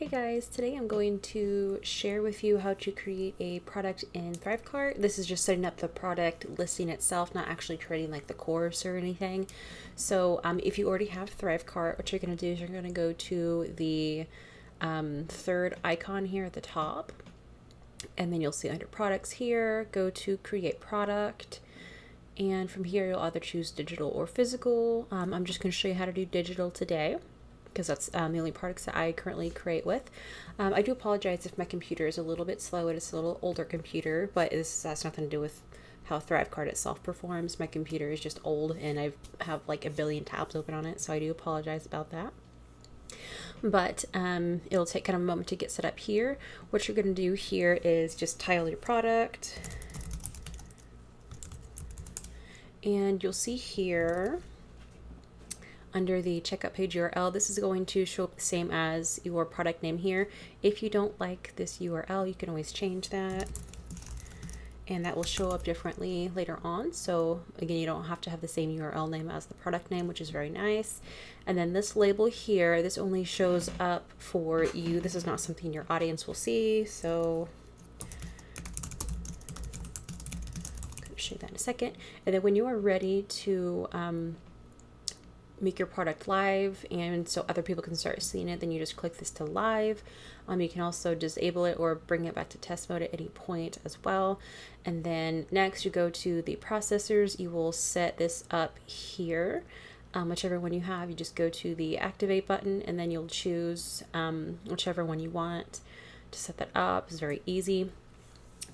Hey guys, today I'm going to share with you how to create a product in ThriveCart. This is just setting up the product listing itself, not actually creating like the course or anything. So if you already have ThriveCart, what you're going to do is you're going to go to the third icon here at the top, and then you'll see under products here, go to create product. And from here, you'll either choose digital or physical. I'm just going to show you how to do digital today, because that's the only products that I currently create with. I do apologize if my computer is a little bit slow. It is a little older computer, but this has nothing to do with how ThriveCart itself performs. My computer is just old and I have like a billion tabs open on it, so I do apologize about that. But it'll take kind of a moment to get set up here. What you're going to do here is just title your product. And you'll see here under the checkout page URL, this is going to show up the same as your product name here. If you don't like this URL, you can always change that, and that will show up differently later on. So again, you don't have to have the same URL name as the product name, which is very nice. And then this label here, this only shows up for you. This is not something your audience will see. So show you that in a second. And then when you are ready to make your product live and so other people can start seeing it, then you just click this to live. You can also disable it or bring it back to test mode at any point as well. And then next you go to the processors. You will set this up here. Whichever one you have, you just go to the activate button and then you'll choose whichever one you want to set that up. It's very easy.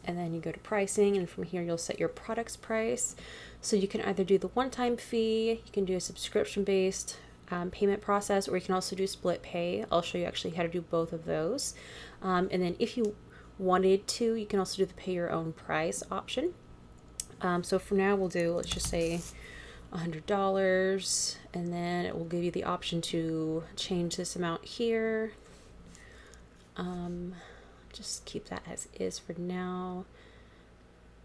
And then you go to pricing, and from here you'll set your product's price. So you can either do the one-time fee, you can do a subscription-based payment process, or you can also do split pay. I'll show you actually how to do both of those. And then if you wanted to, you can also do the pay your own price option. So for now we'll do, let's just say $100, and then it will give you the option to change this amount here. Just keep that as is for now.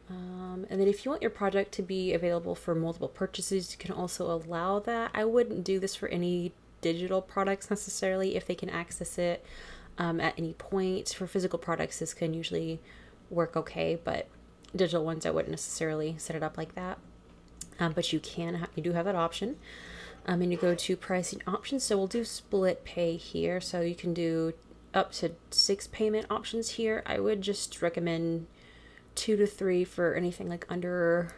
And then if you want your product to be available for multiple purchases, you can also allow that. I wouldn't do this for any digital products necessarily if they can access it at any point. For physical products, this can usually work okay, but digital ones, I wouldn't necessarily set it up like that. But you do have that option. And you go to pricing options. So we'll do split pay here. So you can do up to 6 payment options here. I would just recommend 2 to 3 for anything like under,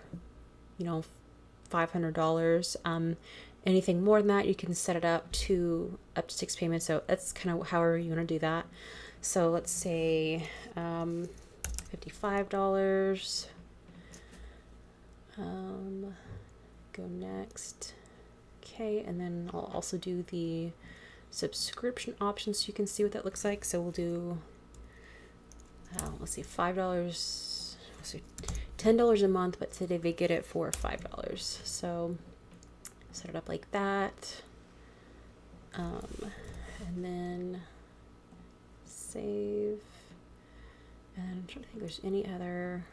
$500. Anything more than that, you can set it up to 6 payments. So that's kind of however you want to do that. So let's say $55. Go next. Okay, and then I'll also do the subscription options so you can see what that looks like. So we'll do let's see, $5, $10 a month, but today they get it for $5. So set it up like that, and then save. And I'm trying to think if there's any other.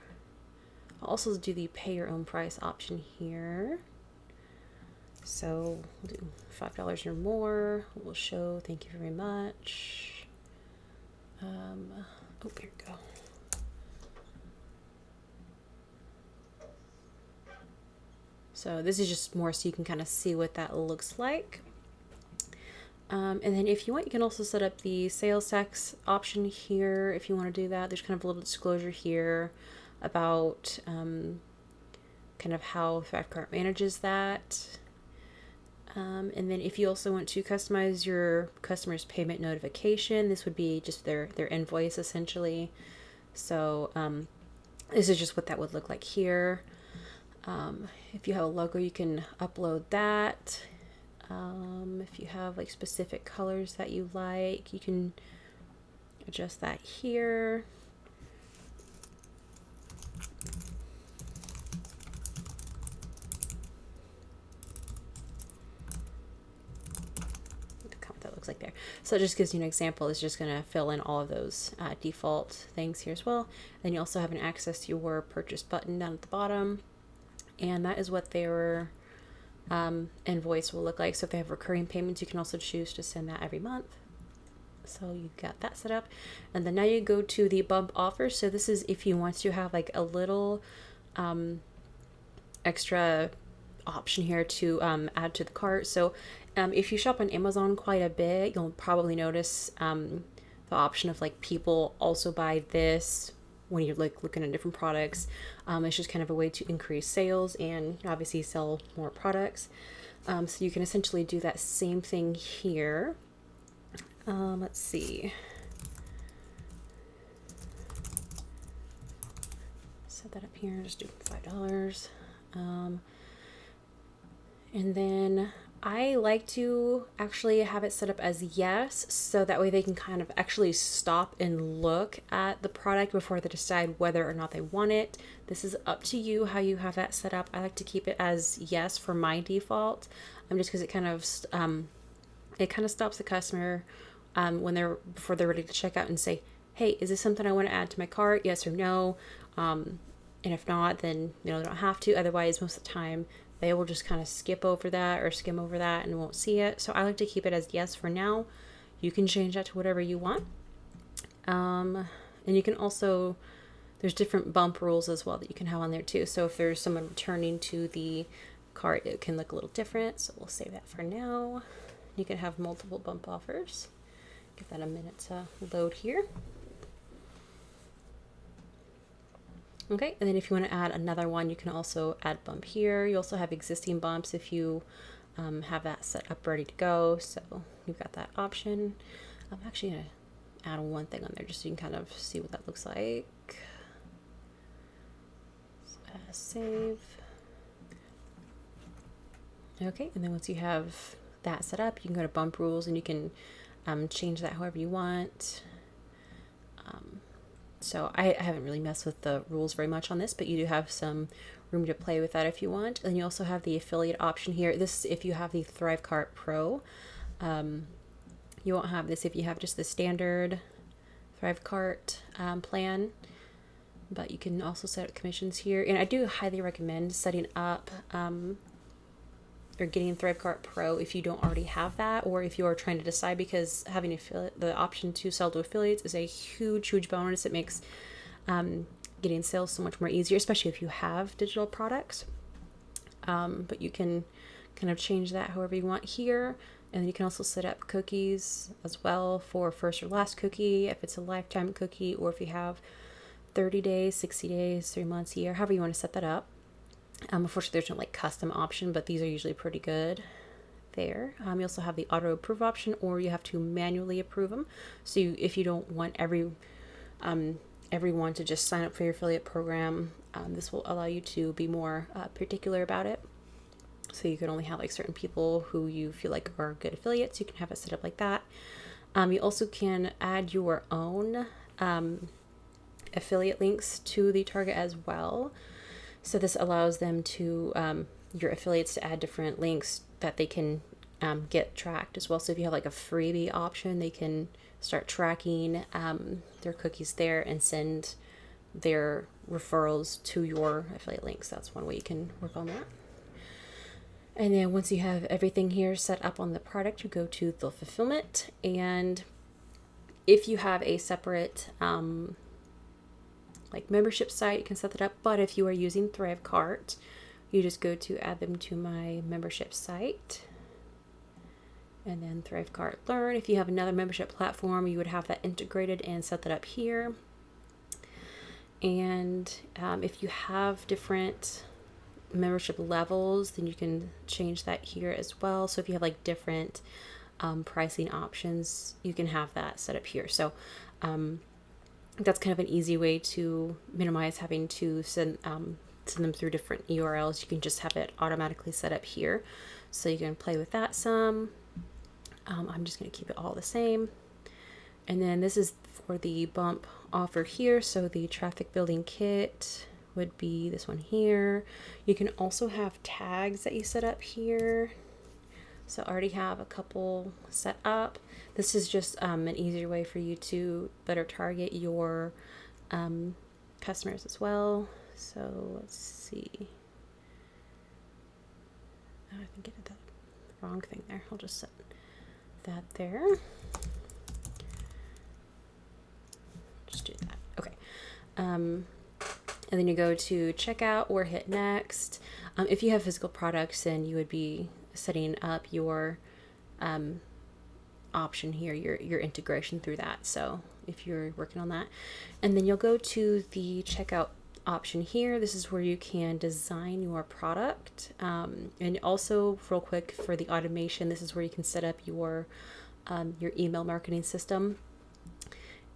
I'll also do the pay your own price option here. So we'll do $5 or more. We'll show thank you very much. Here we go. So this is just more so you can kind of see what that looks like. And then if you want, you can also set up the sales tax option here if you want to do that. There's kind of a little disclosure here about kind of how ThriveCart manages that. And then if you also want to customize your customer's payment notification, this would be just their invoice essentially. So this is just what that would look like here. If you have a logo, you can upload that. If you have like specific colors that you like, you can adjust that here. Like there. So it just gives you an example. It's just going to fill in all of those default things here as well. Then you also have an access to your purchase button down at the bottom, and that is what their invoice will look like. So if they have recurring payments, you can also choose to send that every month. So you got that set up, and then now you go to the bump offer. So this is if you want to have like a little extra option here to add to the cart. So if you shop on Amazon quite a bit, you'll probably notice the option of like people also buy this when you're like looking at different products. It's just kind of a way to increase sales and obviously sell more products. So you can essentially do that same thing here. Let's see. Set that up here, just do $5. And then I like to actually have it set up as yes, so that way they can kind of actually stop and look at the product before they decide whether or not they want it. This is up to you how you have that set up. I like to keep it as yes for my default, just because it kind of stops the customer before they're ready to check out and say, hey, is this something I want to add to my cart? Yes or no. And if not, then they don't have to. Otherwise, most of the time they will just kind of skip over that or skim over that and won't see it. So I like to keep it as yes for now. You can change that to whatever you want. And you can also, there's different bump rules as well that you can have on there too. So if there's someone returning to the cart, it can look a little different. So we'll save that for now. You can have multiple bump offers. Give that a minute to load here. Okay, and then if you want to add another one, you can also add bump here. You also have existing bumps if you have that set up ready to go. So you've got that option. I'm actually going to add one thing on there just so you can kind of see what that looks like. Save. Okay, and then once you have that set up, you can go to bump rules and you can change that however you want. So I haven't really messed with the rules very much on this, but you do have some room to play with that if you want. And you also have the affiliate option here. This is if you have the ThriveCart Pro. You won't have this if you have just the standard ThriveCart plan, but you can also set up commissions here. And I do highly recommend setting up or getting ThriveCart Pro if you don't already have that, or if you are trying to decide, because having the option to sell to affiliates is a huge bonus. It makes getting sales so much more easier, especially if you have digital products. But you can kind of change that however you want here. And then you can also set up cookies as well for first or last cookie, if it's a lifetime cookie, or if you have 30 days, 60 days, 3 months, a year, however you want to set that up. Unfortunately, there's no like custom option, but these are usually pretty good there. You also have the auto approve option, or you have to manually approve them. So if you don't want everyone to just sign up for your affiliate program, this will allow you to be more particular about it. So you can only have like certain people who you feel like are good affiliates. You can have it set up like that. You also can add your own affiliate links to the target as well. So this allows them to, your affiliates, to add different links that they can get tracked as well. So if you have like a freebie option, they can start tracking their cookies there and send their referrals to your affiliate links. That's one way you can work on that. And then once you have everything here set up on the product, you go to the fulfillment. And if you have a separate like membership site, you can set that up. But if you are using ThriveCart, you just go to add them to my membership site, and then ThriveCart Learn. If you have another membership platform, you would have that integrated and set that up here. And if you have different membership levels, then you can change that here as well. So if you have like different pricing options, you can have that set up here. So that's kind of an easy way to minimize having to send them through different URLs. You can just have it automatically set up here. So you can play with that some. I'm just going to keep it all the same. And then this is for the bump offer here. So the traffic building kit would be this one here. You can also have tags that you set up here. So I already have a couple set up. This is just an easier way for you to better target your customers as well. So let's see. I think I did the wrong thing there. I'll just set that there. And then you go to checkout or hit next. If you have physical products, then you would be setting up your option here, your integration through that. So if you're working on that, and then you'll go to the checkout option here. This is where you can design your product. And also real quick for the automation, this is where you can set up your email marketing system.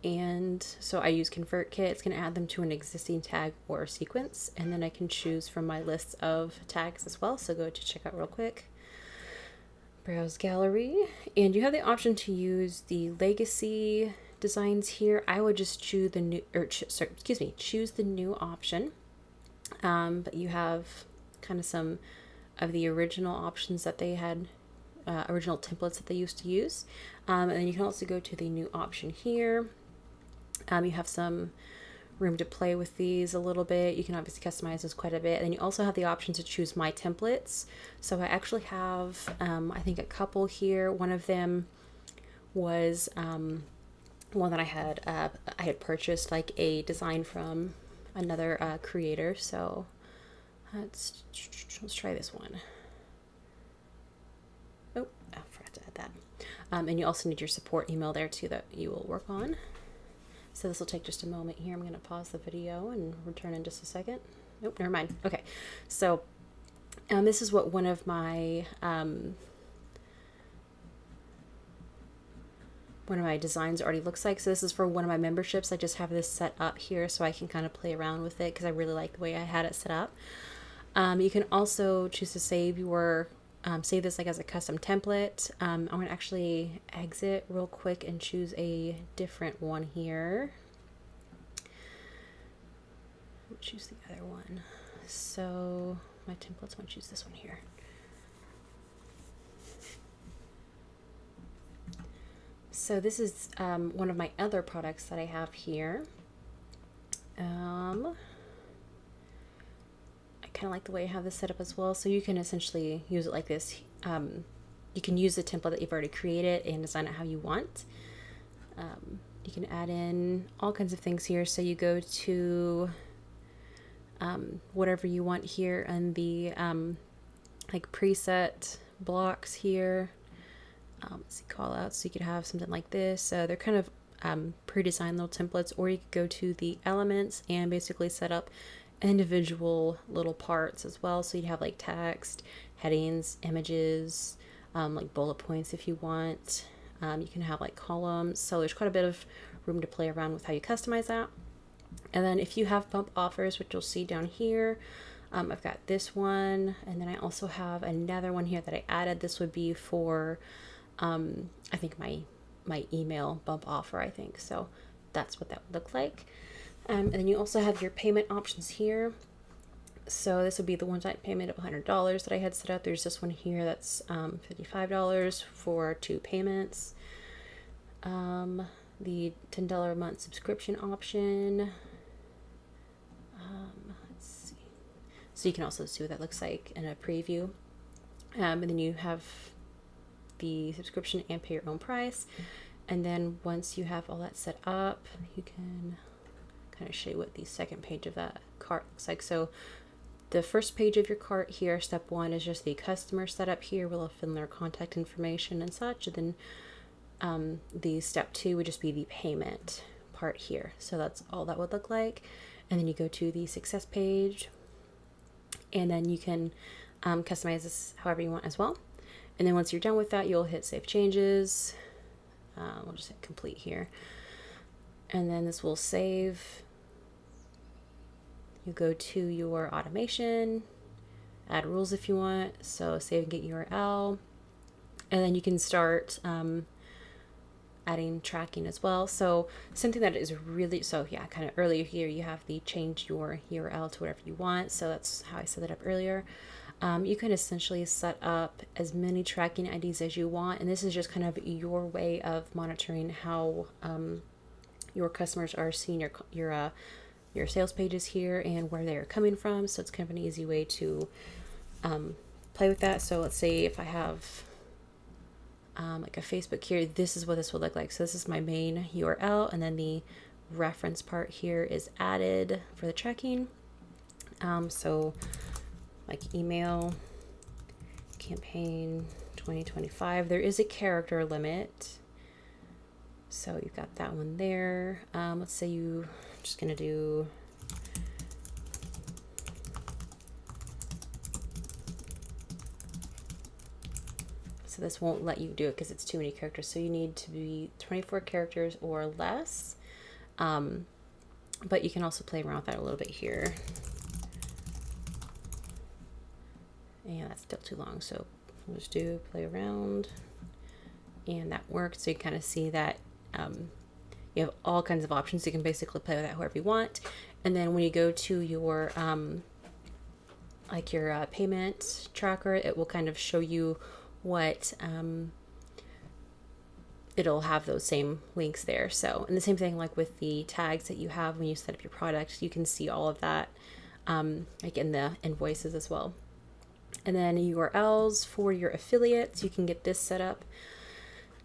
And so I use ConvertKit. It's going to add them to an existing tag or sequence. And then I can choose from my list of tags as well. So go to checkout real quick. Browse gallery. And you have the option to use the legacy designs here. I would just choose the new, choose the new option. But you have kind of some of the original options that they had, original templates that they used to use. And then you can also go to the new option here. You have some room to play with these a little bit. You can obviously customize this quite a bit. And you also have the option to choose my templates. So I actually have, I think, a couple here. One of them was one that I had purchased, like a design from another creator. So let's try this one. Oh, I forgot to add that. And you also need your support email there too that you will work on. So this will take just a moment here. I'm going to pause the video and return in just a second. Nope, never mind. Okay, so this is what one of my designs already looks like. So this is for one of my memberships. I just have this set up here so I can kind of play around with it because I really like the way I had it set up. You can also choose to save your save this like as a custom template. I'm going to actually exit real quick and choose a different one here. I'll choose the other one. So my templates, I'm going to choose this one here. So this is one of my other products that I have here. Kind of like the way I have this set up as well. So you can essentially use it like this. You can use the template that you've already created and design it how you want. You can add in all kinds of things here. So you go to whatever you want here and the like preset blocks here. Let's see, call out. So you could have something like this. So they're kind of pre-designed little templates, or you could go to the elements and basically set up individual little parts as well. So you'd have like text, headings, images, like bullet points if you want. You can have like columns. So there's quite a bit of room to play around with how you customize that. And then if you have bump offers, which you'll see down here, I've got this one, and then I also have another one here that I added. This would be for I think my email bump offer, I think. So that's what that would look like. And then you also have your payment options here. So this would be the one-time payment of $100 that I had set up. There's this one here that's $55 for 2 payments. The $10 a month subscription option. Let's see. So you can also see what that looks like in a preview. And then you have the subscription and pay your own price. And then once you have all that set up, you can kind of show you what the second page of that cart looks like. So the first page of your cart here, step 1, is just the customer setup here. We'll fill in their contact information and such. And then the step 2 would just be the payment part here. So that's all that would look like. And then you go to the success page, and then you can customize this however you want as well. And then once you're done with that, you'll hit save changes. We'll just hit complete here. And then this will save. You go to your automation, add rules if you want. So save and get URL. And then you can start adding tracking as well. So something that is really, so yeah, kind of earlier here, you have the change your URL to whatever you want. So that's how I set it up earlier. You can essentially set up as many tracking IDs as you want. And this is just kind of your way of monitoring how your customers are seeing your sales pages here and where they are coming from. So it's kind of an easy way to play with that. So let's say if I have like a Facebook here, this is what this would look like. So this is my main URL, and then the reference part here is added for the tracking. So like email campaign 2025, there is a character limit. So you've got that one there. Let's say I'm just gonna do so this won't let you do it because it's too many characters. So you need to be 24 characters or less. But you can also play around with that a little bit here. And that's still too long. So we'll just do play around. And that works. So you kind of see that you have all kinds of options. You can basically play with that however you want. And then when you go to your your payment tracker, it will kind of show you what it'll have those same links there. So, and the same thing like with the tags that you have when you set up your product, you can see all of that like in the invoices as well. And then URLs for your affiliates, you can get this set up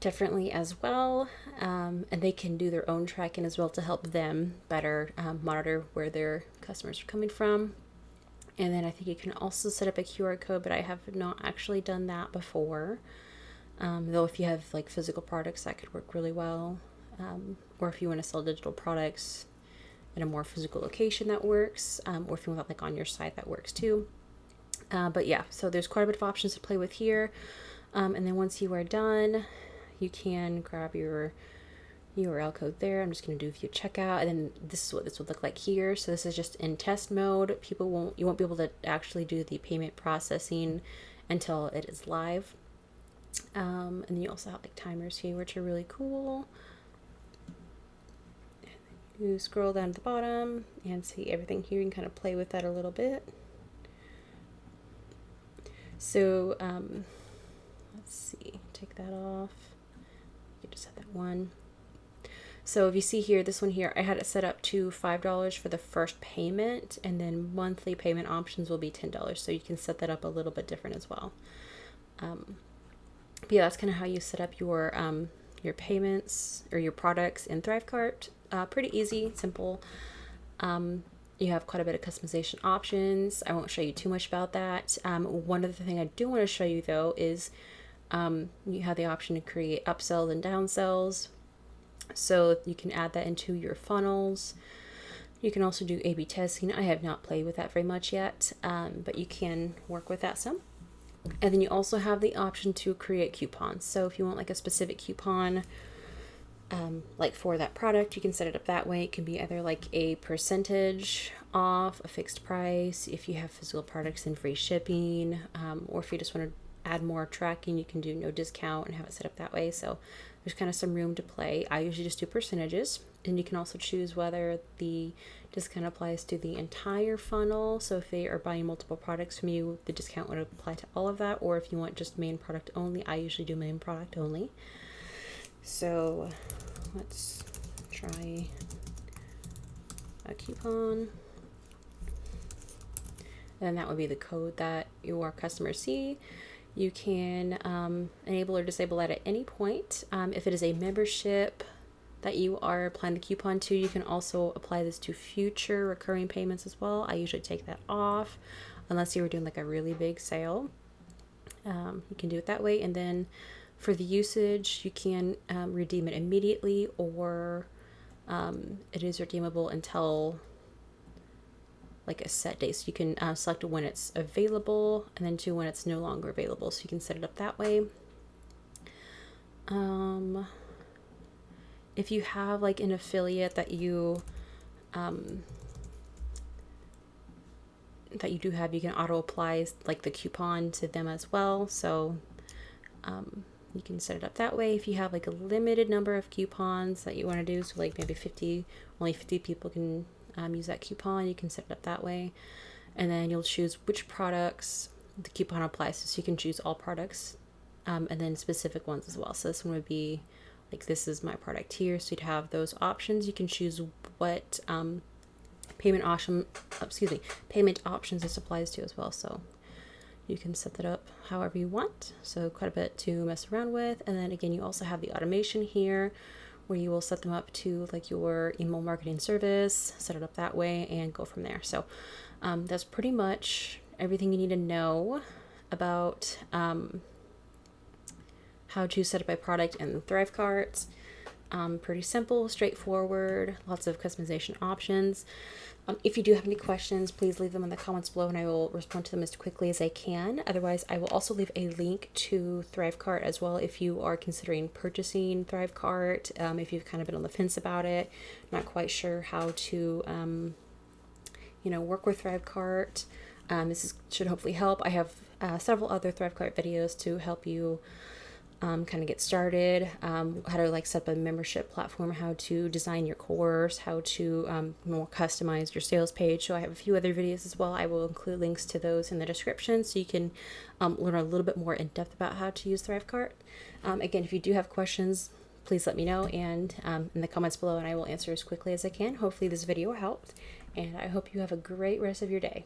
differently as well. And they can do their own tracking as well to help them better monitor where their customers are coming from. And then I think you can also set up a QR code, but I have not actually done that before. Though if you have like physical products, that could work really well. Or if you want to sell digital products in a more physical location, that works. Or if you want that like on your site, that works too. But yeah, so there's quite a bit of options to play with here. And then once you are done, you can grab your URL code there. I'm just going to do view checkout, and then this is what this would look like here. So this is just in test mode. You won't be able to actually do the payment processing until it is live. And then you also have like timers here, which are really cool. And you scroll down to the bottom and see everything here. You can kind of play with that a little bit. So let's see, take that off. You just have that one. So if you see here, this one here, I had it set up to $5 for the first payment, and then monthly payment options will be $10. So you can set that up a little bit different as well. But yeah, that's kind of how you set up your payments or your products in ThriveCart. Pretty easy, simple. You have quite a bit of customization options. I won't show you too much about that. One other thing I do want to show you though is you have the option to create upsells and downsells. So you can add that into your funnels. You can also do A/B testing. I have not played with that very much yet, but you can work with that some. And then you also have the option to create coupons. So if you want like a specific coupon, like for that product, you can set it up that way. It can be either like a percentage off, a fixed price, if you have physical products and free shipping, or if you just want to add more tracking, you can do no discount and have it set up that way. So there's kind of some room to play. I usually just do percentages, and you can also choose whether the discount applies to the entire funnel. So if they are buying multiple products from you, the discount would apply to all of that. Or if you want just main product only, I usually do main product only. So let's try a coupon. And that would be the code that your customers see. You can enable or disable that at any point. If it is a membership that you are applying the coupon to, you can also apply this to future recurring payments as well. I usually take that off unless you were doing like a really big sale. You can do it that way. And then for the usage, you can redeem it immediately, or it is redeemable until like a set date. So you can select when it's available and then to when it's no longer available. So you can set it up that way. If you have like an affiliate that you do have, you can auto apply like the coupon to them as well. So you can set it up that way. If you have like a limited number of coupons that you want to do, so like maybe only 50 people can use that coupon, you can set it up that way. And then you'll choose which products the coupon applies to. So you can choose all products and then specific ones as well. So this one would be like, this is my product here. So you'd have those options. You can choose what payment options this applies to as well. So you can set that up however you want. So quite a bit to mess around with. And then again, you also have the automation here, where you will set them up to like your email marketing service, set it up that way, and go from there. So that's pretty much everything you need to know about how to set up a product in ThriveCart. Pretty simple, straightforward, lots of customization options. If you do have any questions, please leave them in the comments below and I will respond to them as quickly as I can. Otherwise, I will also leave a link to ThriveCart as well if you are considering purchasing ThriveCart, if you've kind of been on the fence about it, not quite sure how to, work with ThriveCart. Should hopefully help. I have several other ThriveCart videos to help you kind of get started, how to like set up a membership platform, how to design your course, how to more customize your sales page. So I have a few other videos as well. I will include links to those in the description so you can learn a little bit more in depth about how to use ThriveCart. Again, if you do have questions, please let me know and in the comments below and I will answer as quickly as I can. Hopefully this video helped and I hope you have a great rest of your day.